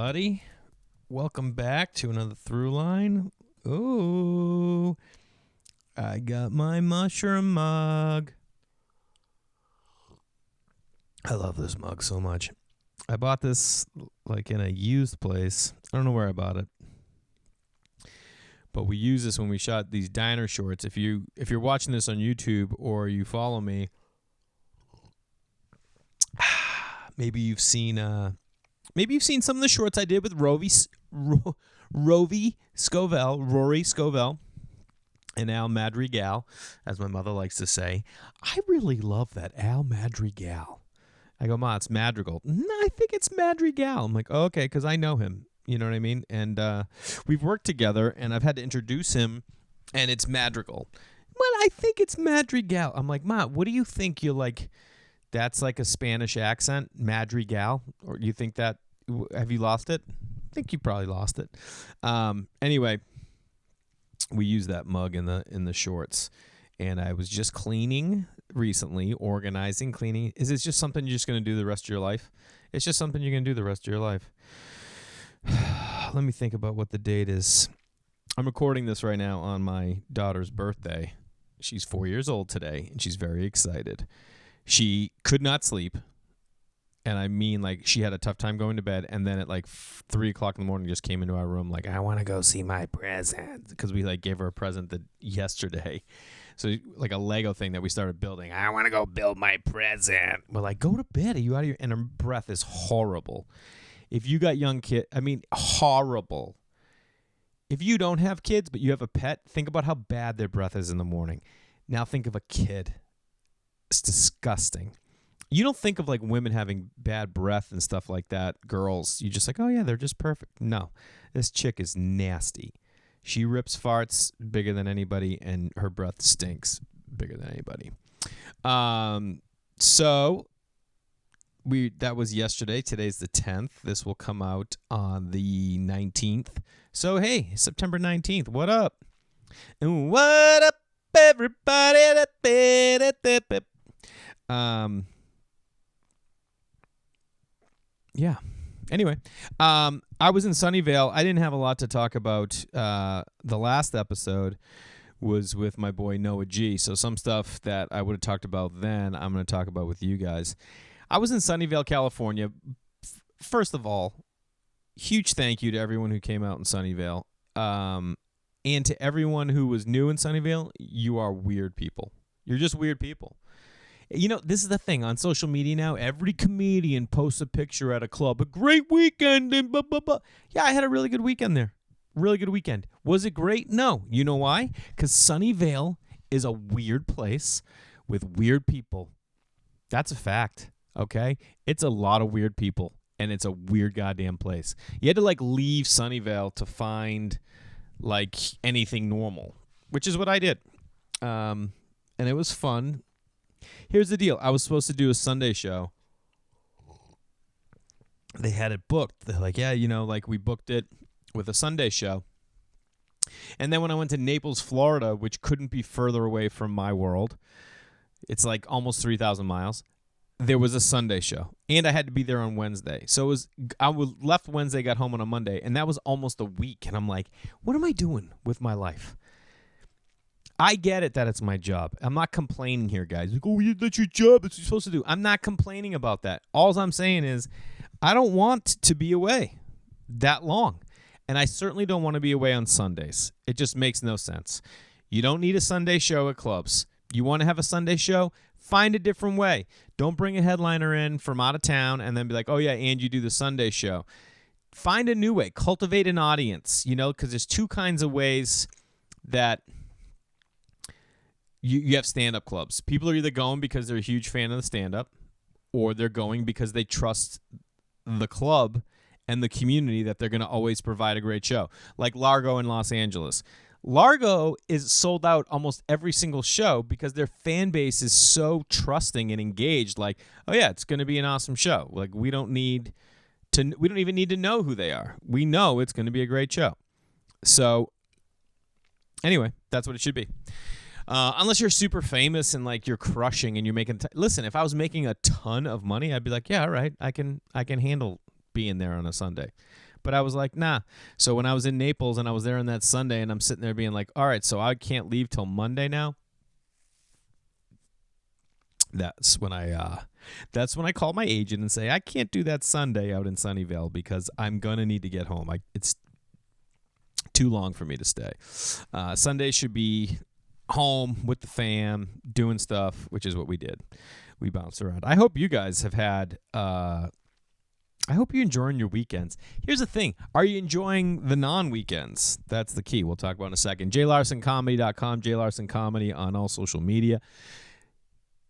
everybody. Welcome back to another Thruline. Ooh, I got my mushroom mug. I love this mug so much. I bought this like in a used place. I don't know where I bought it, but we use this when we shot these diner shorts. If you're watching this on YouTube or you follow me, maybe you've seen some of the shorts I did with Rory Scovell, and Al Madrigal, as my mother likes to say. I really love that Al Madrigal. I go, Ma, it's Madrigal. No, I think it's Madrigal. I'm like, oh, okay, because I know him. You know what I mean? And we've worked together, and I've had to introduce him, and it's Madrigal. Well, I think it's Madrigal. I'm like, Ma, what do you think? You're like, that's like a Spanish accent, Madrigal? Or you think that, have you lost it? I think you probably lost it. Anyway, we use that mug in the shorts, and I was just cleaning recently, organizing, cleaning. Is it just something you're just going to do the rest of your life? It's just something you're going to do the rest of your life. Let me think about what the date is. I'm recording this right now on my daughter's birthday. She's 4 years old today, and she's very excited. She could not sleep. And I mean, like, she had a tough time going to bed. And then at like 3 o'clock in the morning, just came into our room like, I want to go see my present. Because we like gave her a present yesterday. So like a Lego thing that we started building. I want to go build my present. We're like, go to bed. Are you out of your... And her breath is horrible. If you got young kids, I mean, horrible. If you don't have kids, but you have a pet, think about how bad their breath is in the morning. Now think of a kid. It's disgusting. You don't think of like women having bad breath and stuff like that, girls. You just like, oh yeah, they're just perfect. No, this chick is nasty. She rips farts bigger than anybody, and her breath stinks bigger than anybody. So that was yesterday. Today's the 10th. This will come out on the 19th. So hey, September 19th. What up? And what up, everybody? Yeah. Anyway, I was in Sunnyvale. I didn't have a lot to talk about. The last episode was with my boy Noah G. So some stuff that I would have talked about then, I'm going to talk about with you guys. I was in Sunnyvale, California. First of all, huge thank you to everyone who came out in Sunnyvale. And to everyone who was new in Sunnyvale, you are weird people. You're just weird people. You know, this is the thing. On social media now, every comedian posts a picture at a club. A great weekend and blah, blah, blah. Yeah, I had a really good weekend there. Really good weekend. Was it great? No. You know why? Because Sunnyvale is a weird place with weird people. That's a fact, okay? It's a lot of weird people, and it's a weird goddamn place. You had to, like, leave Sunnyvale to find, like, anything normal, which is what I did. And it was fun. Here's the deal. I was supposed to do a Sunday show. They had it booked. They're like, yeah, you know, like we booked it with a Sunday show. And then when I went to Naples, Florida, which couldn't be further away from my world, it's like almost 3,000 miles, there was a Sunday show. And I had to be there on Wednesday. So I left Wednesday, got home on a Monday, and that was almost a week. And I'm like, what am I doing with my life? I get it that it's my job. I'm not complaining here, guys. Like, oh, that's your job. That's what you're supposed to do. I'm not complaining about that. All I'm saying is I don't want to be away that long. And I certainly don't want to be away on Sundays. It just makes no sense. You don't need a Sunday show at clubs. You want to have a Sunday show? Find a different way. Don't bring a headliner in from out of town and then be like, oh, yeah, and you do the Sunday show. Find a new way. Cultivate an audience, you know, because there's two kinds of ways that you have stand-up clubs. People are either going because they're a huge fan of the stand-up, or they're going because they trust the club and the community that they're going to always provide a great show. Like Largo in Los Angeles. Largo is sold out almost every single show because their fan base is so trusting and engaged. Like, oh yeah, it's going to be an awesome show. Like we don't even need to know who they are. We know it's going to be a great show. So anyway, that's what it should be. Unless you're super famous and like you're crushing and you're making. Listen, if I was making a ton of money, I'd be like, yeah, all right, I can handle being there on a Sunday. But I was like, nah. So when I was in Naples and I was there on that Sunday and I'm sitting there being like, all right, so I can't leave till Monday now. That's when I call my agent and say I can't do that Sunday out in Sunnyvale because I'm gonna need to get home. It's too long for me to stay. Sunday should be home with the fam, doing stuff, which is what we did. We bounced around. I hope you guys have had. I hope you're enjoying your weekends. Here's the thing: are you enjoying the non-weekends? That's the key. We'll talk about in a second. JayLarsonComedy.com. Jay Larson Comedy on all social media.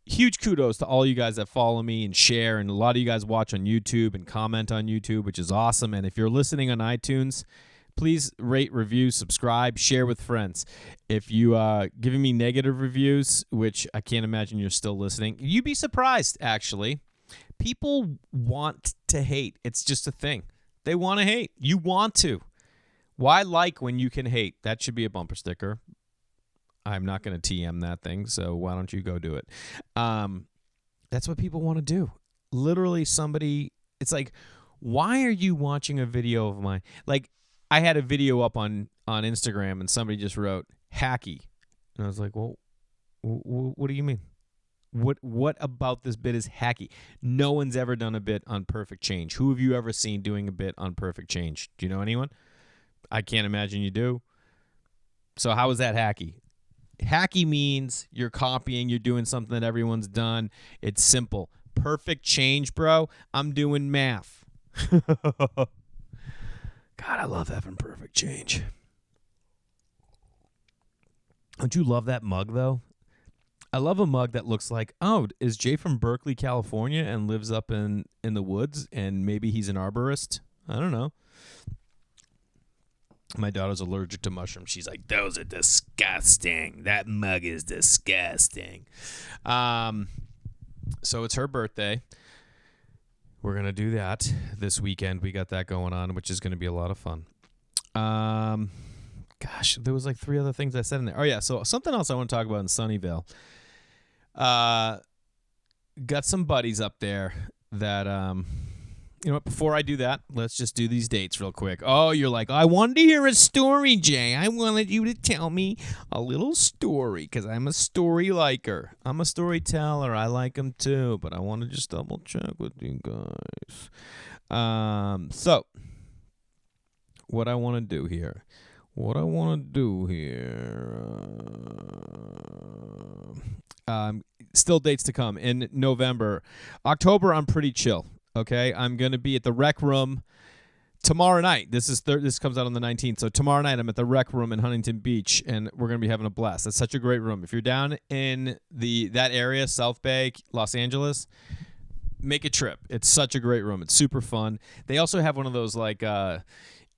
Huge kudos to all you guys that follow me and share, and a lot of you guys watch on YouTube and comment on YouTube, which is awesome. And if you're listening on iTunes, please rate, review, subscribe, share with friends. If you giving me negative reviews, which I can't imagine you're still listening, you'd be surprised, actually. People want to hate. It's just a thing. They want to hate. You want to. Why like when you can hate? That should be a bumper sticker. I'm not going to TM that thing, so why don't you go do it? That's what people want to do. Literally somebody, it's like, why are you watching a video of mine? Like, I had a video up on Instagram, and somebody just wrote, hacky. And I was like, well, what do you mean? What about this bit is hacky? No one's ever done a bit on Perfect Change. Who have you ever seen doing a bit on Perfect Change? Do you know anyone? I can't imagine you do. So how is that hacky? Hacky means you're copying, you're doing something that everyone's done. It's simple. Perfect Change, bro. I'm doing math. God, I love having perfect change. Don't you love that mug, though? I love a mug that looks like, oh, is Jay from Berkeley, California, and lives up in the woods, and maybe he's an arborist? I don't know. My daughter's allergic to mushrooms. She's like, those are disgusting. That mug is disgusting. So it's her birthday. We're going to do that this weekend. We got that going on, which is going to be a lot of fun. Gosh, there was like 3 other things I said in there. Oh, yeah, so something else I want to talk about in Sunnyvale. Got some buddies up there that, you know what, before I do that, let's just do these dates real quick. Oh, you're like, I wanted to hear a story, Jay. I wanted you to tell me a little story because I'm a story liker. I'm a storyteller. I like them too, but I want to just double check with you guys. So, what I want to do here. Still dates to come in November. October, I'm pretty chill. Okay, I'm going to be at the Rec Room tomorrow night. This comes out on the 19th. So tomorrow night, I'm at the Rec Room in Huntington Beach, and we're going to be having a blast. That's such a great room. If you're down in that area, South Bay, Los Angeles, make a trip. It's such a great room. It's super fun. They also have one of those like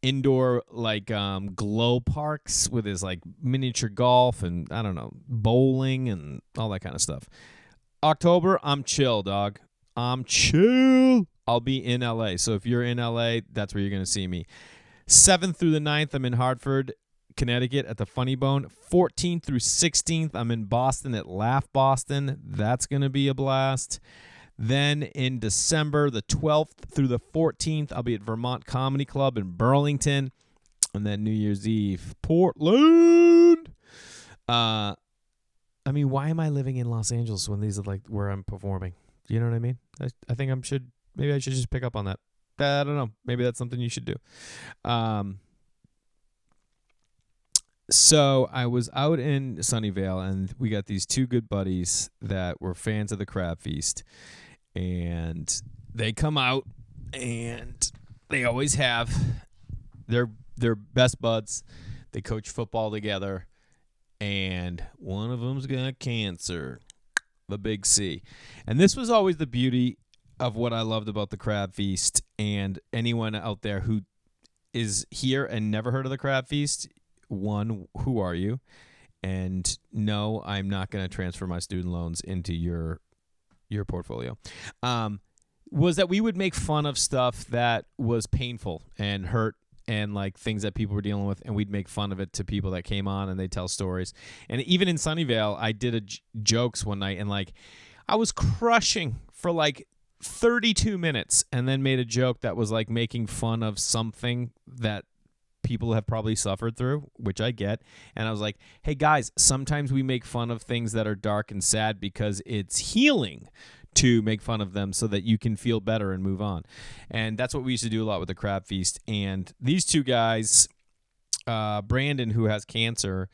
indoor like glow parks with his like miniature golf and I don't know, bowling and all that kind of stuff. October, I'm chill, dog. I'm chill. I'll be in LA. So if you're in LA, that's where you're going to see me. 7th through the 9th, I'm in Hartford, Connecticut at the Funny Bone. 14th through 16th, I'm in Boston at Laugh Boston. That's going to be a blast. Then in December, the 12th through the 14th, I'll be at Vermont Comedy Club in Burlington. And then New Year's Eve, Portland. I mean, why am I living in Los Angeles when these are like where I'm performing? You know what I mean? I think maybe I should just pick up on that. I don't know. Maybe that's something you should do. So I was out in Sunnyvale, and we got these 2 good buddies that were fans of the Crab Feast. And they come out, and they always have. They're best buds. They coach football together. And one of them's got cancer. The big C. And this was always the beauty of what I loved about the Crab Feast. And anyone out there who is here and never heard of the Crab Feast, 1, who are you? And no, I'm not going to transfer my student loans into your portfolio. Was that we would make fun of stuff that was painful and hurt and like things that people were dealing with, and we'd make fun of it to people that came on and they tell stories. And even in Sunnyvale, I did jokes one night, and like I was crushing for like 32 minutes and then made a joke that was like making fun of something that people have probably suffered through, which I get. And I was like, hey guys, sometimes we make fun of things that are dark and sad because it's healing to make fun of them so that you can feel better and move on. And that's what we used to do a lot with the Crab Feast. And these two guys, Brandon, who has cancer,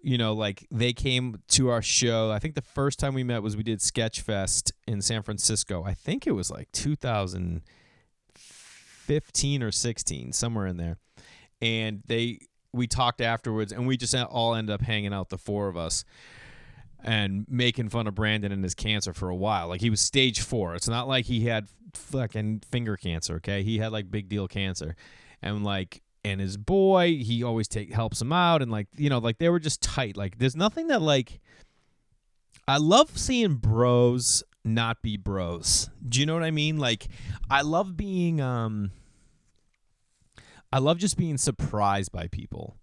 you know, like they came to our show. I think the first time we met was we did Sketchfest in San Francisco. I think it was like 2015 or 16, somewhere in there. And we talked afterwards, and we just all ended up hanging out, the four of us, and making fun of Brandon and his cancer for a while. Like, he was stage 4. It's not like he had fucking finger cancer, okay? He had like big deal cancer. And like, and his boy, he always helps him out, and like, you know, like they were just tight. Like, there's nothing that like, I love seeing bros not be bros. Do you know what I mean? Like, I love just being surprised by people.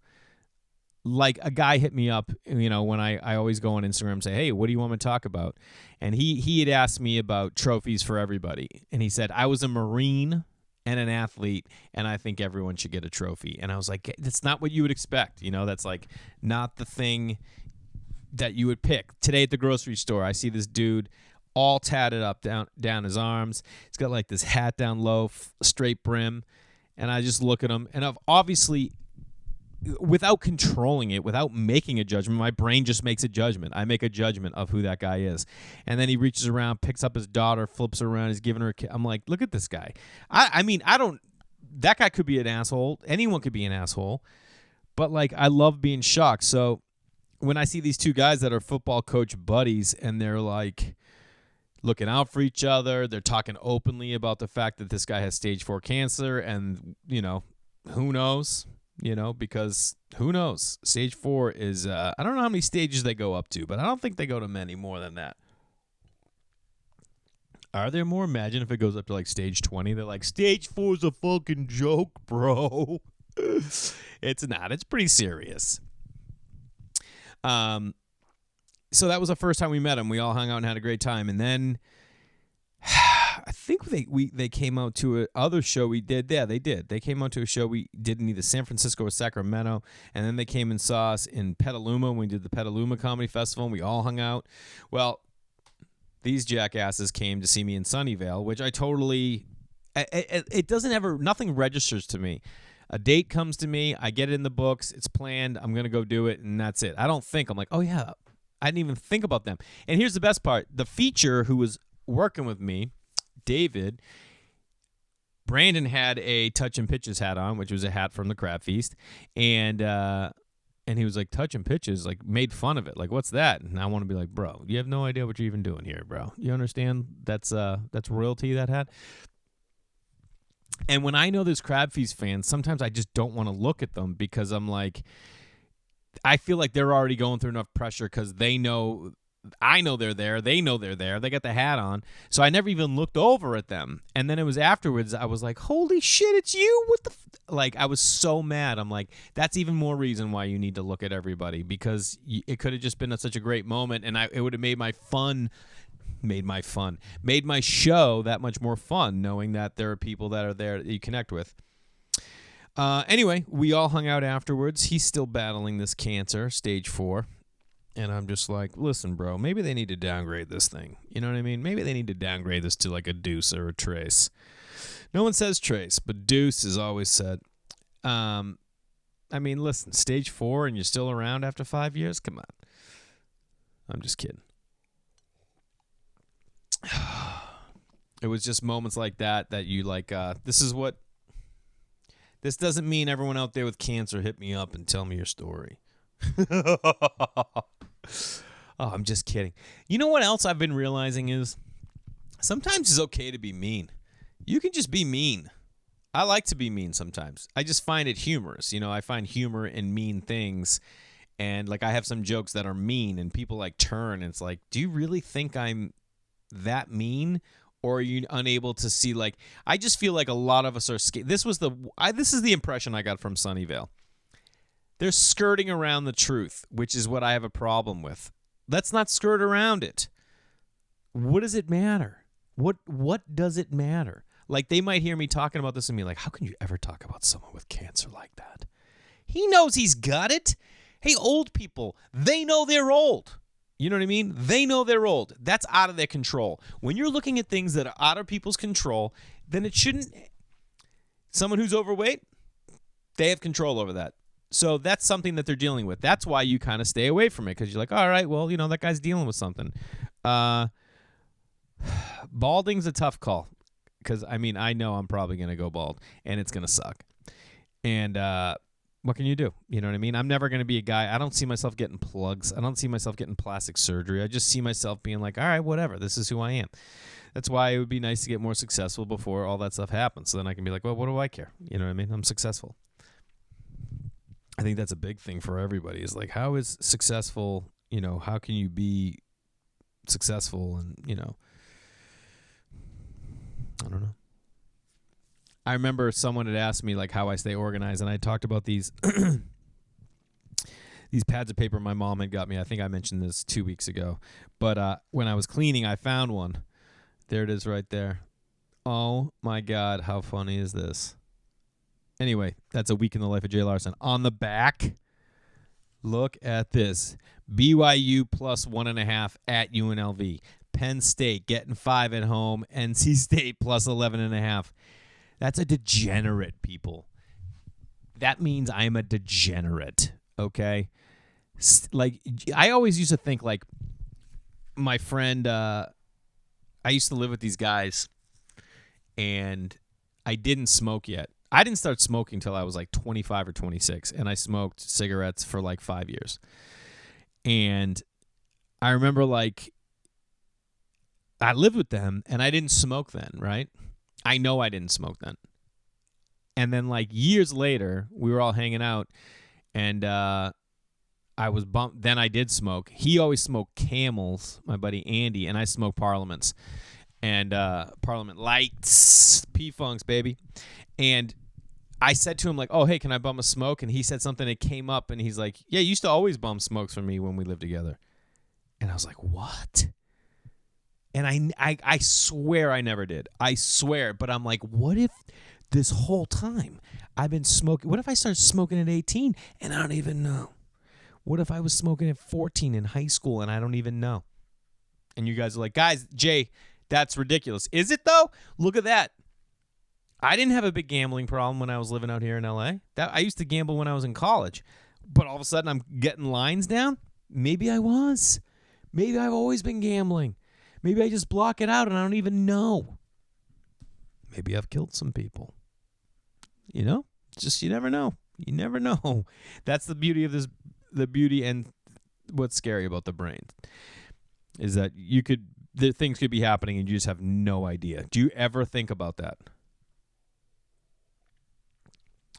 Like, a guy hit me up, you know, when I always go on Instagram and say, hey, what do you want me to talk about? And he had asked me about trophies for everybody. And he said, I was a Marine and an athlete, and I think everyone should get a trophy. And I was like, that's not what you would expect. You know, that's like not the thing that you would pick. Today at the grocery store, I see this dude all tatted up down his arms. He's got like this hat down low, straight brim. And I just look at him, and I've obviously, without controlling it, without making a judgment, my brain just makes a judgment. I make a judgment of who that guy is. And then he reaches around, picks up his daughter, flips her around, he's giving her a kiss. I'm like, look at this guy. I mean, that guy could be an asshole. Anyone could be an asshole. But, like, I love being shocked. So when I see these two guys that are football coach buddies, and they're, like, looking out for each other, they're talking openly about the fact that this guy has stage 4 cancer, and, you know, who knows? You know, because who knows? Stage 4 is, I don't know how many stages they go up to, but I don't think they go to many more than that. Are there more? Imagine if it goes up to like stage 20. They're like, stage 4 is a fucking joke, bro. It's not. It's pretty serious. So that was the first time we met him. We all hung out and had a great time. And then I think they came out to other show we did. Yeah, they did. They came out to a show we did in either San Francisco or Sacramento, and then they came and saw us in Petaluma when we did the Petaluma Comedy Festival, and we all hung out. Well, these jackasses came to see me in Sunnyvale, which I totally... It doesn't ever... Nothing registers to me. A date comes to me, I get it in the books, it's planned, I'm going to go do it, and that's it. I don't think. I'm like, oh, yeah, I didn't even think about them. And here's the best part. The feature who was working with me, David, Brandon had a Touch and Pitches hat on, which was a hat from the Crab Feast, and he was like, Touch and Pitches, like, made fun of it, like, what's that? And I want to be like, bro, you have no idea what you're even doing here, bro. You understand that's royalty, that hat? And when I know there's Crab Feast fans, sometimes I just don't want to look at them, because I'm like, I feel like they're already going through enough pressure because they know, I know they're there. They know they're there. They got the hat on. So I never even looked over at them. And then it was afterwards, I was like, holy shit, it's you? What the like, I was so mad. I'm like, that's even more reason why you need to look at everybody, because it could have just been such a great moment, and it would have made my show that much more fun, knowing that there are people that are there that you connect with. Anyway, we all hung out afterwards. He's still battling this cancer, stage 4. And I'm just like, listen, bro, maybe they need to downgrade this thing. You know what I mean? Maybe they need to downgrade this to like a deuce or a trace. No one says trace, but deuce is always said. I mean, listen, stage 4 and you're still around after 5 years? Come on. I'm just kidding. It was just moments like that you like, this doesn't mean everyone out there with cancer hit me up and tell me your story. Oh, I'm just kidding. You know what else I've been realizing is sometimes it's okay to be mean. You can just be mean. I like to be mean sometimes. I just find it humorous. You know, I find humor in mean things. And like, I have some jokes that are mean, and people like turn, and it's like, do you really think I'm that mean? Or are you unable to see, like, I just feel like a lot of us are this is the impression I got from Sunnyvale. They're skirting around the truth, which is what I have a problem with. Let's not skirt around it. What does it matter? What does it matter? Like, they might hear me talking about this and be like, how can you ever talk about someone with cancer like that? He knows he's got it. Hey, old people, they know they're old. You know what I mean? They know they're old. That's out of their control. When you're looking at things that are out of people's control, then it shouldn't. Someone who's overweight, they have control over that. So that's something that they're dealing with. That's why you kind of stay away from it, because you're like, all right, well, that guy's dealing with something. Balding's a tough call, because, I know I'm probably going to go bald, and it's going to suck. And what can you do? You know what I mean? I'm never going to be a guy. I don't see myself getting plugs. I don't see myself getting plastic surgery. I just see myself being like, all right, whatever. This is who I am. That's why it would be nice to get more successful before all that stuff happens. So then I can be like, well, what do I care? You know what I mean? I'm successful. I think that's a big thing for everybody, is like, how is successful, how can you be successful? And, I don't know. I remember someone had asked me like how I stay organized, and I talked about these these pads of paper my mom had got me. I think I mentioned this 2 weeks ago. But when I was cleaning, I found one. There it is right there. Oh, my God. How funny is this? Anyway, that's a week in the life of Jay Larson. On the back, look at this. BYU plus 1.5 at UNLV. Penn State getting 5 at home. NC State plus 11.5. That's a degenerate, people. That means I'm a degenerate, okay? Like, I always used to think, like, my friend, I used to live with these guys, and I didn't smoke yet. I didn't start smoking until I was like 25 or 26, and I smoked cigarettes for like 5 years. And I remember, like, I lived with them, and I didn't smoke then, right? I know I didn't smoke then. And then, like, years later, we were all hanging out, and I was bumped. Then I did smoke. He always smoked Camels, my buddy Andy, and I smoked Parliaments. And Parliament Lights, P-Funks, baby. And I said to him, like, oh, hey, can I bum a smoke? And he said something that came up, and he's like, yeah, you used to always bum smokes for me when we lived together. And I was like, what? And I swear I never did. I swear. But I'm like, what if this whole time I've been smoking? What if I started smoking at 18 and I don't even know? What if I was smoking at 14 in high school and I don't even know? And you guys are like, guys, Jay, that's ridiculous. Is it, though? Look at that. I didn't have a big gambling problem when I was living out here in L.A. I used to gamble when I was in college. But all of a sudden I'm getting lines down? Maybe I was. Maybe I've always been gambling. Maybe I just block it out and I don't even know. Maybe I've killed some people. Just you never know. You never know. That's the beauty of this, the beauty and what's scary about the brain is that things could be happening and you just have no idea. Do you ever think about that?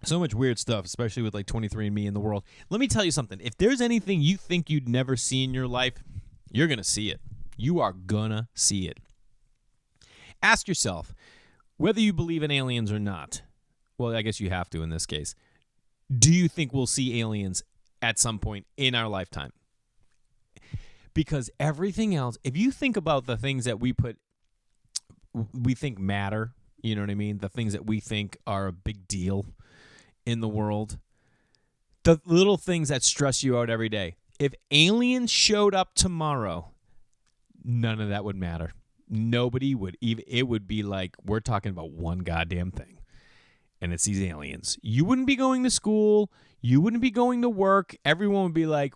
So much weird stuff, especially with like 23andMe in the world. Let me tell you something. If there's anything you think you'd never see in your life, you're going to see it. You are gonna see it. Ask yourself whether you believe in aliens or not. Well, I guess you have to in this case. Do you think we'll see aliens at some point in our lifetime? Because everything else, if you think about the things that we think matter, you know what I mean? The things that we think are a big deal in the world, the little things that stress you out every day. If aliens showed up tomorrow, none of that would matter. Nobody would even. It would be like we're talking about one goddamn thing, and it's these aliens. You wouldn't be going to school. You wouldn't be going to work. Everyone would be like,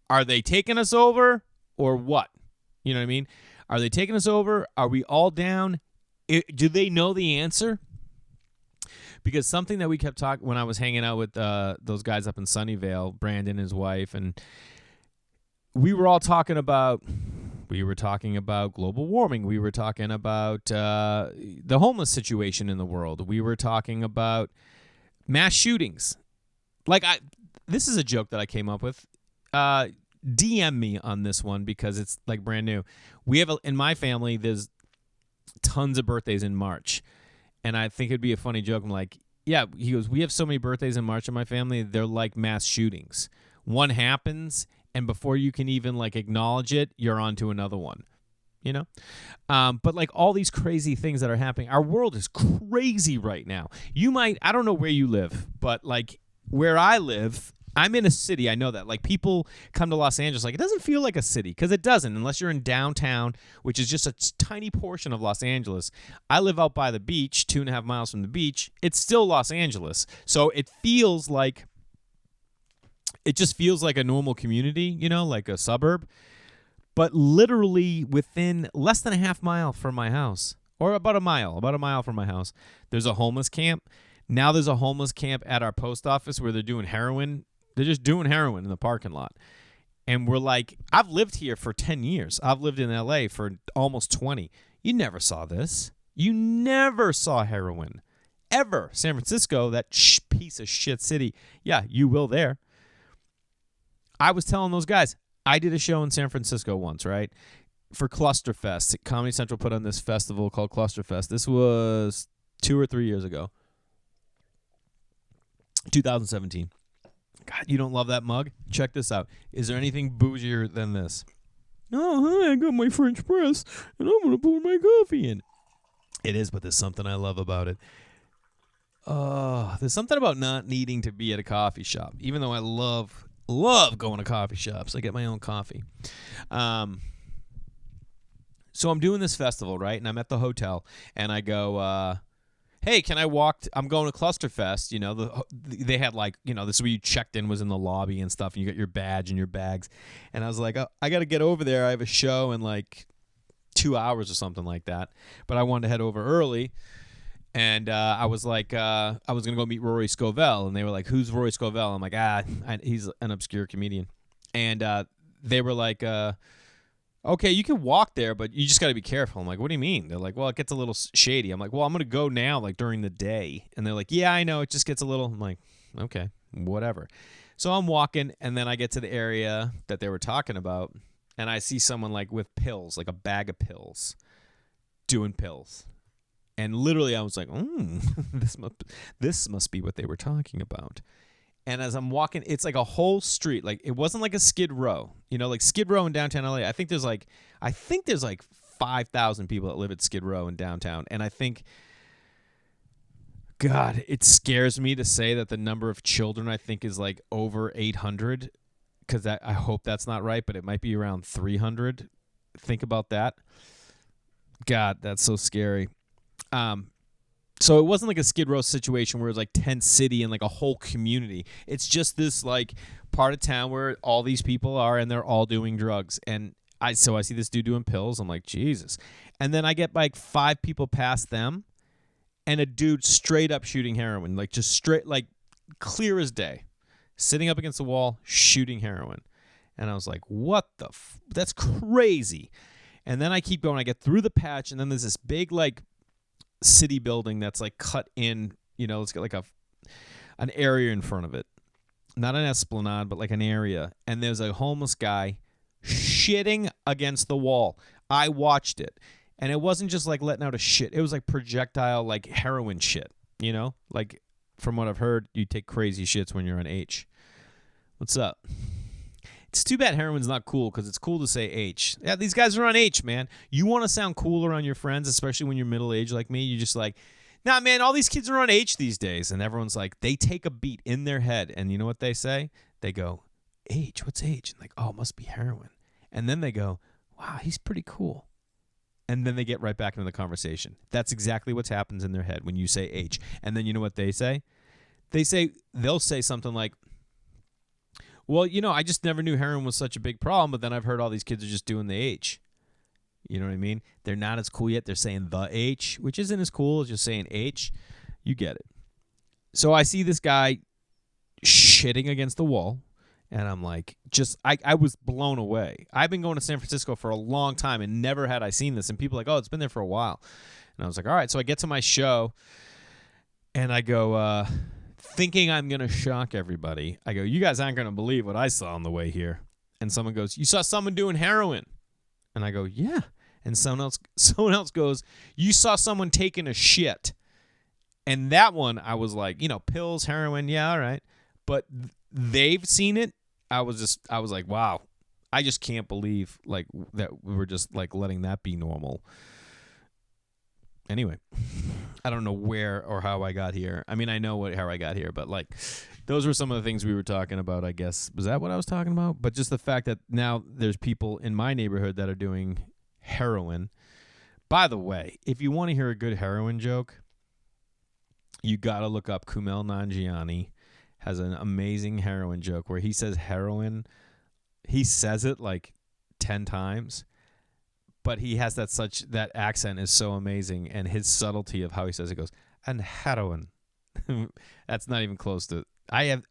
are they taking us over or what? You know what I mean? Are they taking us over? Are we all down? Do they know the answer? Because something that we kept talking when I was hanging out with those guys up in Sunnyvale, Brandon and his wife, and we were all talking about. We were talking about global warming. We were talking about the homeless situation in the world. We were talking about mass shootings. This is a joke that I came up with. DM me on this one because it's like brand new. We have in my family, there's tons of birthdays in March. And I think it'd be a funny joke. I'm like, yeah, he goes, we have so many birthdays in March in my family. They're like mass shootings. One happens, and before you can even like acknowledge it, you're on to another one. But like all these crazy things that are happening, our world is crazy right now. I don't know where you live, but like where I live, I'm in a city. I know that. Like people come to Los Angeles, like it doesn't feel like a city because it doesn't unless you're in downtown, which is just a tiny portion of Los Angeles. I live out by the beach, 2.5 miles from the beach. It's still Los Angeles. So it just feels like a normal community, like a suburb. But literally within less than a half mile from my house, or about a mile from my house, there's a homeless camp. Now there's a homeless camp at our post office where they're doing heroin. They're just doing heroin in the parking lot. And we're like, I've lived here for 10 years. I've lived in L.A. for almost 20. You never saw this. You never saw heroin. Ever. San Francisco, that piece of shit city. Yeah, you will there. I was telling those guys, I did a show in San Francisco once, right? For Clusterfest. Comedy Central put on this festival called Clusterfest. This was 2 or 3 years ago. 2017. God, you don't love that mug? Check this out. Is there anything bougier than this? Oh, hi, I got my French press, and I'm going to pour my coffee in. It is, but there's something I love about it. There's something about not needing to be at a coffee shop, even though I love going to coffee shops. I get my own coffee. So I'm doing this festival, right? And I'm at the hotel, and I go, hey, can I walk? I'm going to Clusterfest. They had like, this is where you checked in, was in the lobby and stuff, and you got your badge and your bags. And I was like, oh, I got to get over there. I have a show in like 2 hours or something like that. But I wanted to head over early. And I was like, I was going to go meet Rory Scovel. And they were like, who's Rory Scovel? I'm like, he's an obscure comedian. And they were like, okay, you can walk there, but you just got to be careful. I'm like, what do you mean? They're like, well, it gets a little shady. I'm like, well, I'm going to go now, like during the day. And they're like, yeah, I know. It just gets a little. I'm like, okay, whatever. So I'm walking, and then I get to the area that they were talking about, and I see someone like with pills, like a bag of pills, doing pills. And literally I was like, this must be what they were talking about. And as I'm walking, it's like a whole street. Like it wasn't like a Skid Row, like Skid Row in downtown LA. I think there's like 5,000 people that live at Skid Row in downtown. And I think, God, it scares me to say that the number of children I think is like over 800, because I hope that's not right, but it might be around 300. Think about that. God, that's so scary. So it wasn't like a Skid Row situation where it was like tent city and like a whole community. It's just this like part of town where all these people are and they're all doing drugs. And I see this dude doing pills. I'm like, Jesus. And then I get like 5 people past them and a dude straight up shooting heroin, like just straight, like clear as day, sitting up against the wall, shooting heroin. And I was like, what the that's crazy. And then I keep going. I get through the patch, and then there's this big like city building that's like cut in, it's got like an area in front of it, not an esplanade, but like an area. And there's a homeless guy shitting against the wall. I watched it, and it wasn't just like letting out a shit. It was like projectile, like heroin shit, like from what I've heard, you take crazy shits when you're on H. What's up? It's too bad heroin's not cool, because it's cool to say H. Yeah, these guys are on H, man. You want to sound cool around your friends, especially when you're middle-aged like me. You're just like, nah, man, all these kids are on H these days. And everyone's like, they take a beat in their head. And you know what they say? They go, H, what's H? And like, oh, it must be heroin. And then they go, wow, he's pretty cool. And then they get right back into the conversation. That's exactly what happens in their head when you say H. And then you know what they say? They'll say something like, well, I just never knew heroin was such a big problem, but then I've heard all these kids are just doing the H. You know what I mean? They're not as cool yet. They're saying the H, which isn't as cool as just saying H. You get it. So I see this guy shitting against the wall, and I'm like, I was blown away. I've been going to San Francisco for a long time, and never had I seen this. And people are like, oh, it's been there for a while. And I was like, all right. So I get to my show, and I go, thinking I'm going to shock everybody, I go, you guys aren't going to believe what I saw on the way here. And someone goes, you saw someone doing heroin? And I go, yeah. And someone else goes, you saw someone taking a shit. And that one, I was like, pills, heroin, yeah, all right. But they've seen it. I was like, wow. I just can't believe like that we're just like letting that be normal. Anyway, I don't know where or how I got here. I mean, I know how I got here, but like those were some of the things we were talking about, I guess. Was that what I was talking about? But just the fact that now there's people in my neighborhood that are doing heroin. By the way, if you want to hear a good heroin joke, you got to look up Kumail Nanjiani. Has an amazing heroin joke where he says heroin. He says it like 10 times. But he has that accent is so amazing, and his subtlety of how he says it goes, and heroin. That's not even close to. God,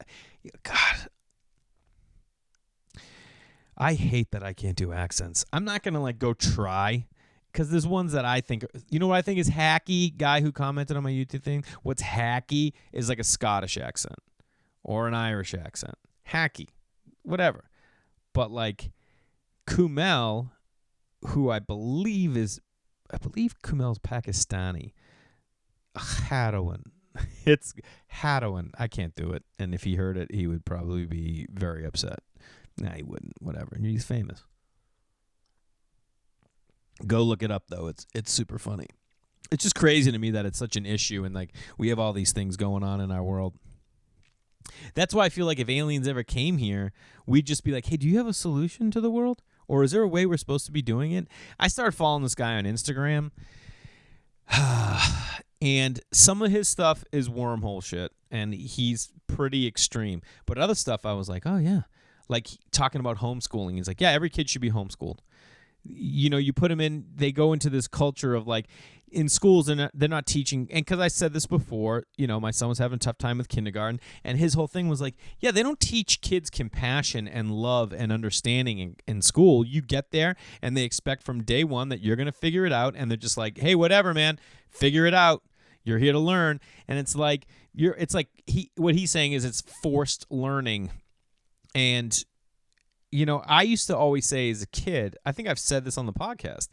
I hate that I can't do accents. I'm not gonna like go try, because there's ones that I think. You know what I think is hacky? Guy who commented on my YouTube thing. What's hacky is like a Scottish accent or an Irish accent. Hacky, whatever. But like Kumail, who I believe Kumail's Pakistani. Heroin. It's heroin. I can't do it. And if he heard it, he would probably be very upset. Nah, he wouldn't. Whatever. He's famous. Go look it up, though. It's super funny. It's just crazy to me that it's such an issue, and like we have all these things going on in our world. That's why I feel like if aliens ever came here, we'd just be like, hey, do you have a solution to the world? Or is there a way we're supposed to be doing it? I started following this guy on Instagram. And some of his stuff is wormhole shit. And he's pretty extreme. But other stuff, I was like, oh, yeah. Like talking about homeschooling. He's like, yeah, every kid should be homeschooled. You know, you put them in, they go into this culture of like, in schools, they're not teaching, and because I said this before, you know, my son was having a tough time with kindergarten, and his whole thing was like, yeah, they don't teach kids compassion and love and understanding in school. You get there, and they expect from day one that you're going to figure it out, and they're just like, hey, whatever, man, figure it out. You're here to learn, and it's like, what he's saying is it's forced learning, and, you know, I used to always say as a kid, I think I've said this on the podcast,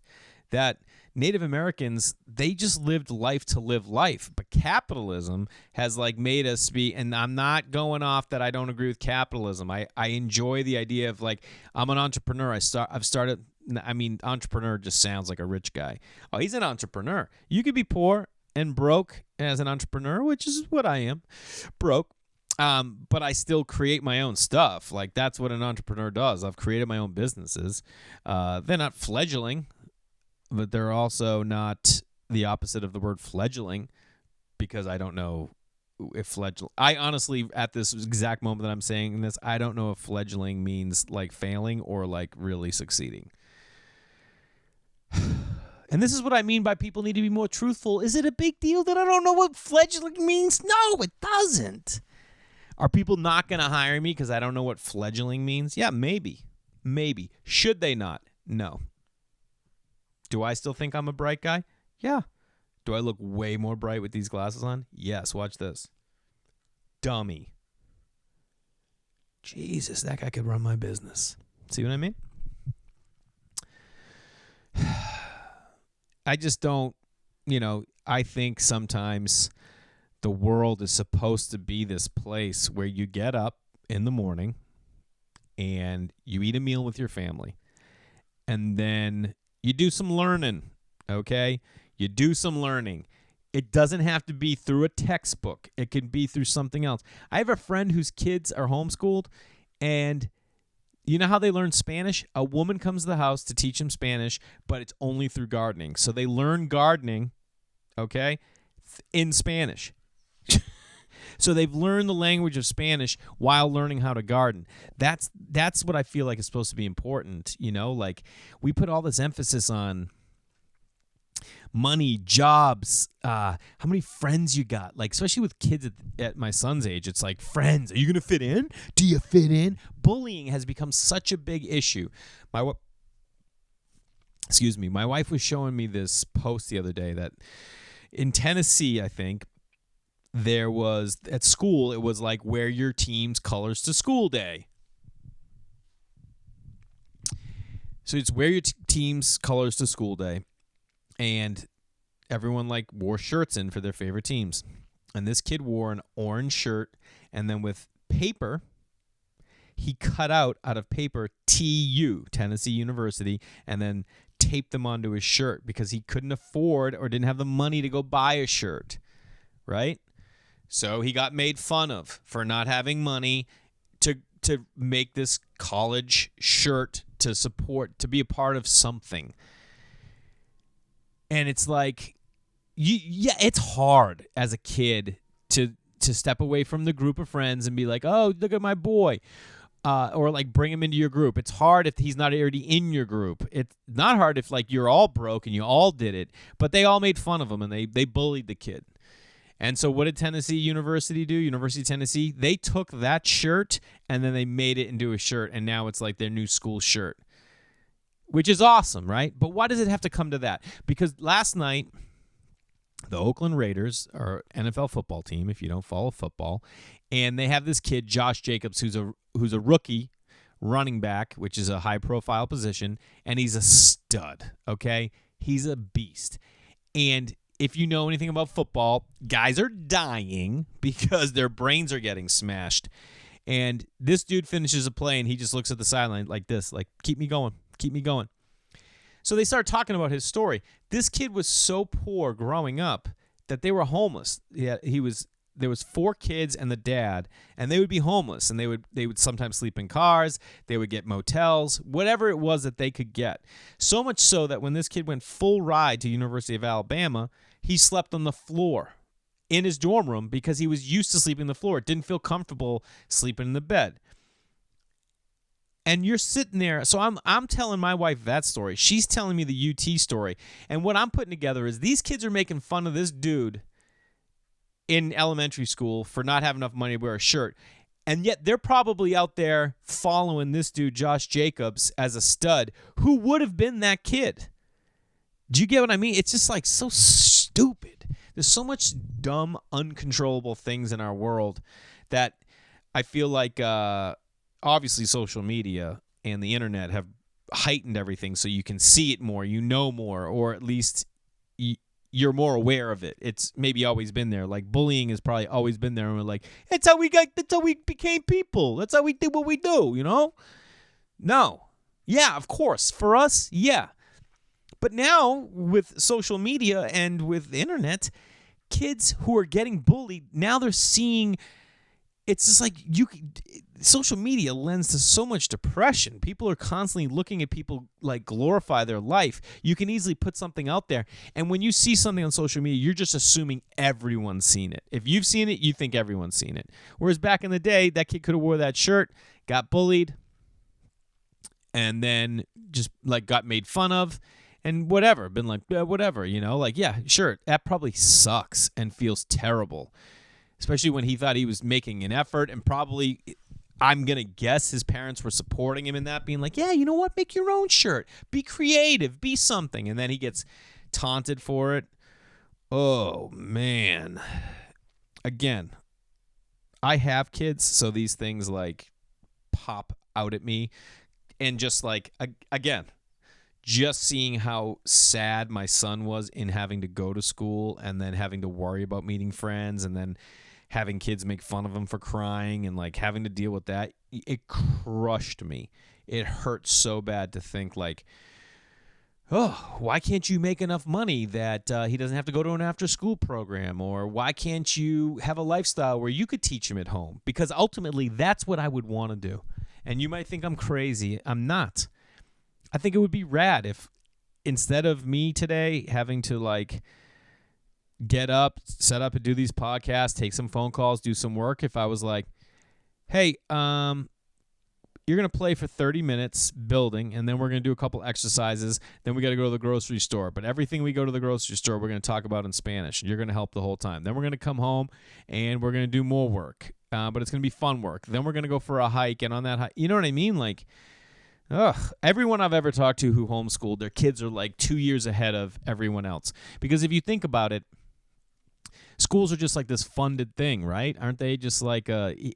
that Native Americans, they just lived life to live life. But capitalism has like made us be, and I'm not going off that I don't agree with capitalism. I enjoy the idea of like, I'm an entrepreneur. Entrepreneur just sounds like a rich guy. Oh, he's an entrepreneur. You could be poor and broke as an entrepreneur, which is what I am, broke. But I still create my own stuff. Like that's what an entrepreneur does. I've created my own businesses. They're not fledgling, but they're also not the opposite of the word fledgling, because I don't know if fledgling. I honestly, at this exact moment that I'm saying this, I don't know if fledgling means like failing or like really succeeding. And this is what I mean by people need to be more truthful. Is it a big deal that I don't know what fledgling means? No, it doesn't. Are people not going to hire me because I don't know what fledgling means? Yeah, maybe. Maybe. Should they not? No. Do I still think I'm a bright guy? Yeah. Do I look way more bright with these glasses on? Yes. Watch this. Dummy. Jesus, that guy could run my business. See what I mean? I just don't, I think sometimes the world is supposed to be this place where you get up in the morning and you eat a meal with your family, and then you do some learning, okay? You do some learning. It doesn't have to be through a textbook. It can be through something else. I have a friend whose kids are homeschooled, and you know how they learn Spanish? A woman comes to the house to teach them Spanish, but it's only through gardening. So they learn gardening, okay, in Spanish. So they've learned the language of Spanish while learning how to garden. That's what I feel like is supposed to be important, like we put all this emphasis on money, jobs, how many friends you got, like especially with kids at my son's age. It's like, friends, are you gonna fit in? Do you fit in? Bullying has become such a big issue. My wife was showing me this post the other day that in Tennessee, I think, there was, at school, it was like wear your team's colors to school day. So it's wear your team's colors to school day. And everyone like wore shirts in for their favorite teams. And this kid wore an orange shirt, and then with paper, he cut out of paper TU, Tennessee University, and then taped them onto his shirt because he couldn't afford or didn't have the money to go buy a shirt, right? So he got made fun of for not having money to make this college shirt to support, to be a part of something. And it's like, it's hard as a kid to step away from the group of friends and be like, oh, look at my boy. Or like bring him into your group. It's hard if he's not already in your group. It's not hard if like you're all broke and you all did it, but they all made fun of him and they bullied the kid. And so what did Tennessee University do? University of Tennessee, they took that shirt and then they made it into a shirt, and now it's like their new school shirt, which is awesome, right? But why does it have to come to that? Because last night, the Oakland Raiders are an NFL football team, if you don't follow football, and they have this kid, Josh Jacobs, who's a rookie running back, which is a high-profile position, and he's a stud, okay? He's a beast. And if you know anything about football, guys are dying because their brains are getting smashed. And this dude finishes a play, and he just looks at the sideline like this, like, keep me going, keep me going. So they start talking about his story. This kid was so poor growing up that they were homeless. Yeah, there was 4 kids and the dad, and they would be homeless, and they would sometimes sleep in cars, they would get motels, whatever it was that they could get. So much so that when this kid went full ride to University of Alabama, he slept on the floor in his dorm room because he was used to sleeping on the floor. Didn't feel comfortable sleeping in the bed. And you're sitting there, so I'm telling my wife that story. She's telling me the UT story. And what I'm putting together is these kids are making fun of this dude in elementary school for not having enough money to wear a shirt. And yet they're probably out there following this dude, Josh Jacobs, as a stud who would have been that kid. Do you get what I mean? It's just like so stupid. There's so much dumb, uncontrollable things in our world that I feel like obviously social media and the internet have heightened everything so you can see it more, you know more, or at least you're more aware of it. It's maybe always been there. Like bullying has probably always been there, and we're like, that's how we became people. That's how we did what we do, you know? No. Yeah, of course. For us, yeah. But now with social media and with the internet, kids who are getting bullied, now they're seeing, it's just like social media lends to so much depression. People are constantly looking at people like glorify their life. You can easily put something out there, and when you see something on social media, you're just assuming everyone's seen it. If you've seen it, you think everyone's seen it. Whereas back in the day, that kid could have wore that shirt, got bullied, and then just like got made fun of, and whatever, been like, whatever, you know, like, yeah, sure, that probably sucks and feels terrible, especially when he thought he was making an effort, and probably, I'm going to guess his parents were supporting him in that, being like, yeah, you know what, make your own shirt, be creative, be something, and then he gets taunted for it. Oh, man. Again, I have kids, so these things, like, pop out at me, and just, like, again, just seeing how sad my son was in having to go to school and then having to worry about meeting friends and then having kids make fun of him for crying and like having to deal with that, it crushed me. It hurt so bad to think like, oh, why can't you make enough money that he doesn't have to go to an after-school program? Or why can't you have a lifestyle where you could teach him at home? Because ultimately, that's what I would want to do. And you might think I'm crazy. I'm not. I think it would be rad if instead of me today having to like get up, set up and do these podcasts, take some phone calls, do some work, if I was like, hey, you're going to play for 30 minutes building, and then we're going to do a couple exercises, then we got to go to the grocery store. But everything we go to the grocery store, we're going to talk about in Spanish, and you're going to help the whole time. Then we're going to come home, and we're going to do more work, but it's going to be fun work. Then we're going to go for a hike, and on that hike, you know what I mean? Like, everyone I've ever talked to who homeschooled, their kids are like 2 years ahead of everyone else. Because if you think about it, schools are just like this funded thing, right? Aren't they just like,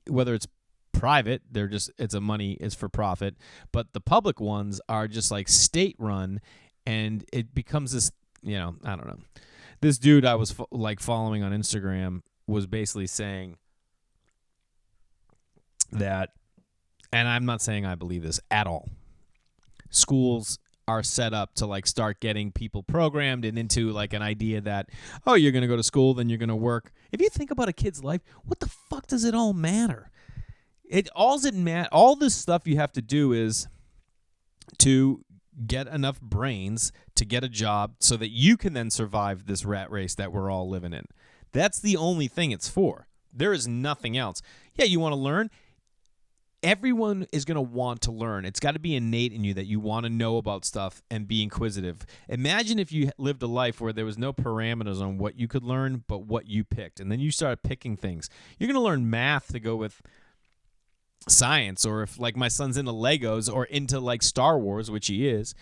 whether it's private, it's for profit, but the public ones are just like state run, and it becomes this, you know, I don't know. This dude I was following on Instagram was basically saying that and I'm not saying I believe this at all, schools are set up to like start getting people programmed and into like an idea that, oh, you're going to go to school, then you're going to work. If you think about a kid's life, what the fuck does it all matter? All this stuff you have to do is to get enough brains to get a job so that you can then survive this rat race that we're all living in. That's the only thing it's for. There is nothing else. Yeah, you want to learn? Everyone is going to want to learn. It's got to be innate in you that you want to know about stuff and be inquisitive. Imagine if you lived a life where there was no parameters on what you could learn, but what you picked. And then you started picking things. You're going to learn math to go with science, or if like my son's into Legos or into like Star Wars, which he is,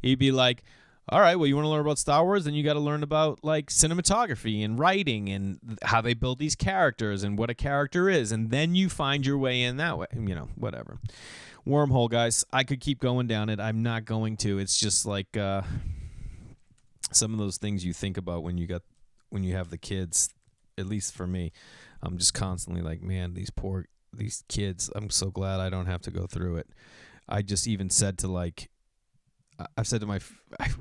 he'd be like, all right, well, you want to learn about Star Wars? Then you got to learn about like cinematography and writing and how they build these characters and what a character is. And then you find your way in that way, whatever. Wormhole, guys. I could keep going down it. I'm not going to. It's just like some of those things you think about when you have the kids, at least for me. I'm just constantly like, man, these kids, I'm so glad I don't have to go through it. I just even said to like, I've said to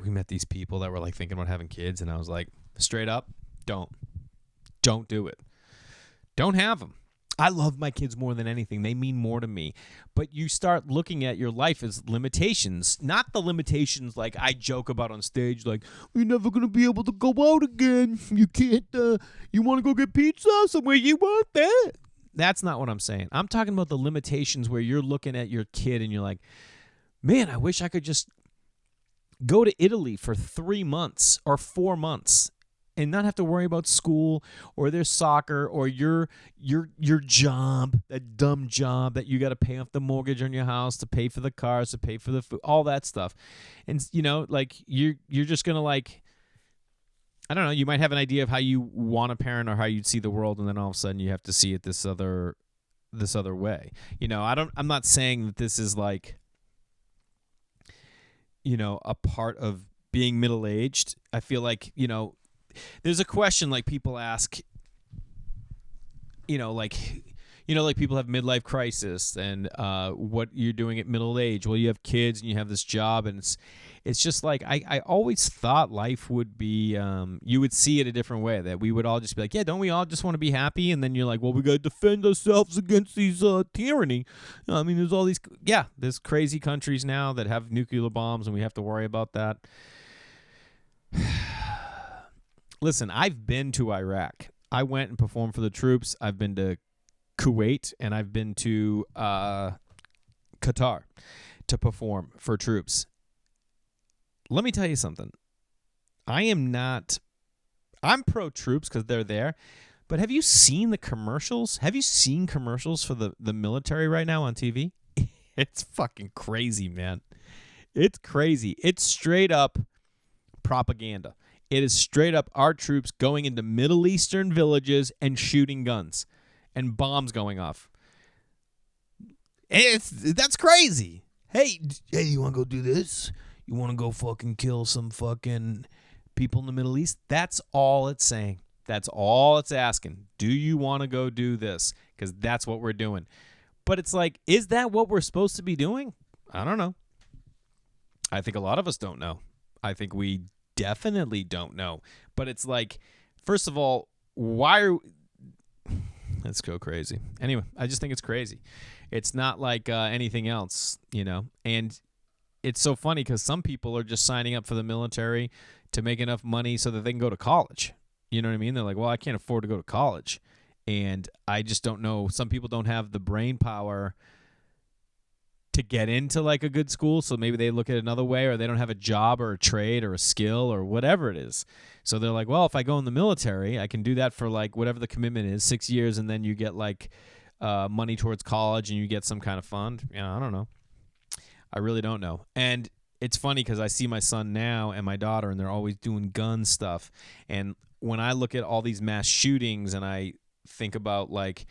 we met these people that were like thinking about having kids, and I was like, straight up, don't do it. Don't have them. I love my kids more than anything. They mean more to me. But you start looking at your life as limitations, not the limitations like I joke about on stage, like, you're never going to be able to go out again. You can't, you want to go get pizza somewhere, you want that. That's not what I'm saying. I'm talking about the limitations where you're looking at your kid and you're like, man, I wish I could just go to Italy for 3 months or 4 months and not have to worry about school or their soccer or your job, that dumb job that you got to pay off the mortgage on your house, to pay for the cars, to pay for the food, all that stuff. And, like you're just going to like, I don't know, you might have an idea of how you want to parent or how you'd see the world, and then all of a sudden you have to see it this other way. I'm not saying that this is like, a part of being middle-aged. I feel like, there's a question like people ask, like people have midlife crisis and what you're doing at middle age. Well, you have kids and you have this job, and it's just like I always thought life would be you would see it a different way, that we would all just be like, yeah, don't we all just want to be happy? And then you're like, well, we got to defend ourselves against these tyranny. I mean, there's crazy countries now that have nuclear bombs, and we have to worry about that. Listen, I've been to Iraq. I went and performed for the troops. I've been to Kuwait, and I've been to Qatar to perform for troops. Let me tell you something. I'm pro-troops because they're there, but have you seen the commercials? Have you seen commercials for the military right now on TV? It's fucking crazy, man. It's crazy. It's straight up propaganda. It is straight up our troops going into Middle Eastern villages and shooting guns and bombs going off. That's crazy. Hey, you want to go do this? You want to go fucking kill some fucking people in the Middle East? That's all it's saying. That's all it's asking. Do you want to go do this? Because that's what we're doing. But it's like, is that what we're supposed to be doing? I don't know. I think a lot of us don't know. I think we definitely don't know. But it's like, first of all, let's go crazy. Anyway, I just think it's crazy. It's not like anything else, and it's so funny because some people are just signing up for the military to make enough money so that they can go to college. You know what I mean? They're like, well, I can't afford to go to college. And I just don't know. Some people don't have the brain power to get into like a good school, so maybe they look at it another way, or they don't have a job or a trade or a skill or whatever it is. So they're like, well, if I go in the military, I can do that for like whatever the commitment is, 6 years, and then you get like money towards college and you get some kind of fund. I don't know. I really don't know. And it's funny because I see my son now and my daughter, and they're always doing gun stuff. And when I look at all these mass shootings and I think about like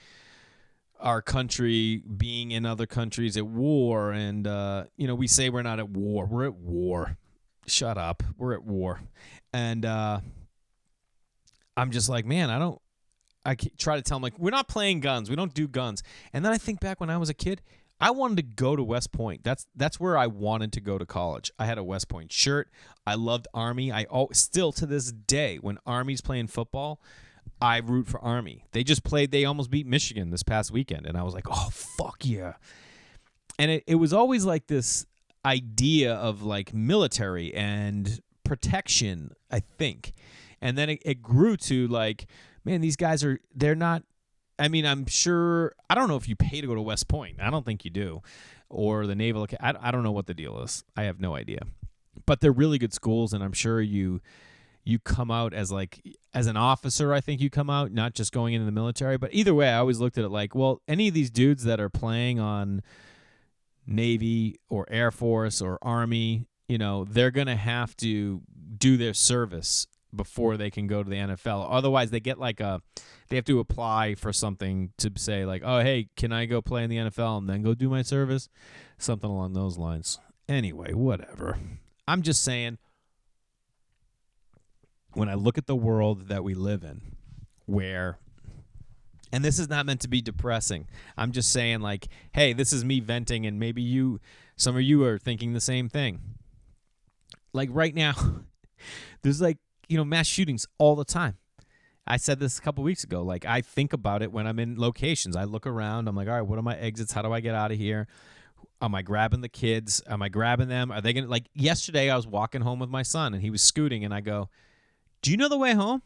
our country being in other countries at war, and we say we're not at war. We're at war. Shut up. We're at war. And I'm just like, man, I try to tell them, like, we're not playing guns. We don't do guns. And then I think back when I was a kid, I wanted to go to West Point. That's where I wanted to go to college. I had a West Point shirt. I loved Army. Still to this day, when Army's playing football, I root for Army. They almost beat Michigan this past weekend, and I was like, oh, fuck yeah. And it was always like this idea of like military and protection, I think. And then it grew to like, man, these guys they're not, I mean, I'm sure, I don't know if you pay to go to West Point. I don't think you do. Or the Naval, I don't know what the deal is. I have no idea. But they're really good schools, and I'm sure you come out as an officer. I think you come out, not just going into the military. But either way, I always looked at it like, well, any of these dudes that are playing on Navy or Air Force or Army, they're going to have to do their service before they can go to the NFL. Otherwise, they get they have to apply for something to say like, oh, hey, can I go play in the NFL and then go do my service? Something along those lines. Anyway, whatever. I'm just saying, when I look at the world that we live in, and this is not meant to be depressing. I'm just saying like, hey, this is me venting, and maybe some of you are thinking the same thing. Like right now, there's mass shootings all the time. I said this a couple weeks ago. Like, I think about it when I'm in locations. I look around. I'm like, all right, what are my exits? How do I get out of here? Am I grabbing the kids? Am I grabbing them? Are they going to, like, yesterday I was walking home with my son, and he was scooting, and I go, do you know the way home?